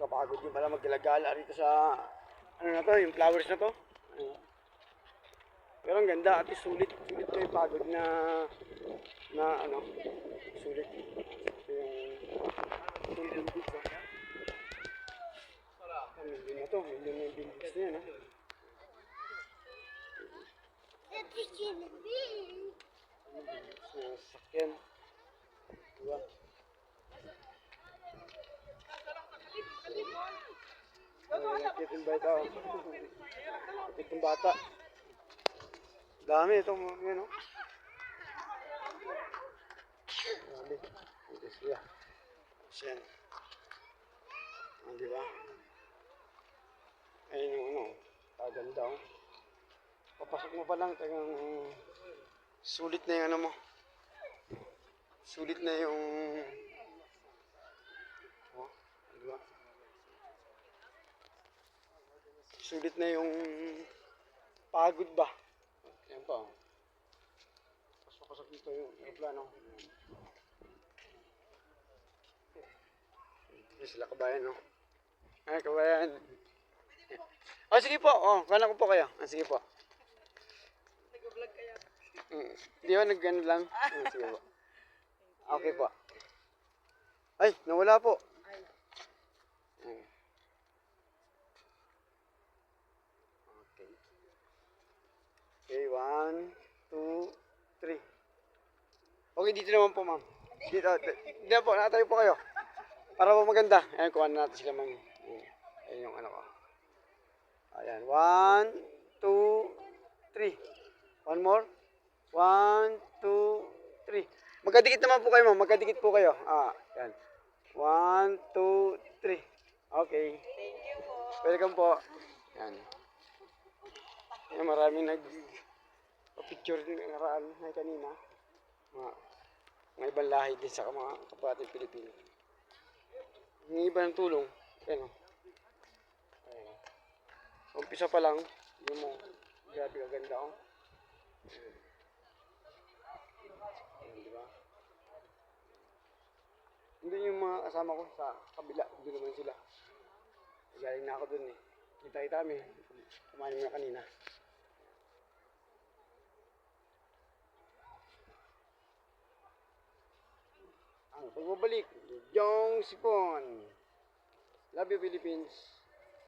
Kapagod yung pala maggala-gala rito sa ano na to, yung flowers na to. Ayun. Pero ang ganda at least sulit to yung pagod na ano, sulit. Ito yung buildings na. Million na to, million na yung buildings na yan ha. Sasakyan. Diba? Nakikita yung bata. Nakikita yung bata. Dami itong yun o. Dami. Ito siya. Siya. Diba? Ayun yung ano. Kaganda o. Papasok mo pa lang. Tagang sulit na yung ano mo. Sulit na yung diba? Sulit na yung pagod ba? Yan pa. Pasok-pasok dito yung aeroplano. Yan sila kabayan, no? Ay, kabayan. Oh, sige po. Oh, kala ko po kayo. Ah, sige po. Nag-vlog kaya? Di ba nag-gano lang? Sige po. Okay po. Ay, nawala po. Okay. Okay, 1, 2, 3. Okay, dito naman po, ma'am. Dito na po, nakatayo po kayo. Para po maganda. Ayan, kuha na natin sila, ma'am. Ayan yung ano ko. Ayan, 1, 2, 3. One more. 1, 2, 3. Magkadikit naman po kayo, ma'am. Magkadikit po kayo. Yan. 1, 2, 3. Okay. Thank you po. Welcome po. Yan. Yan, maraming nag-picture din ng araan na kanina. Mga ibang lahi din sa mga kapatid Pilipino. Yung iba ng tulong. Ayan o. Umpisa pa lang. Yung mo. Grabe kaganda o. Diba? Hindi yung mga kasama ko sa kabila. Doon naman sila. Galing na ako dun eh. Kita-kita kami. Kumain mo na kanina. Ang pagbabalik, Jong Sipon. Love you, Philippines.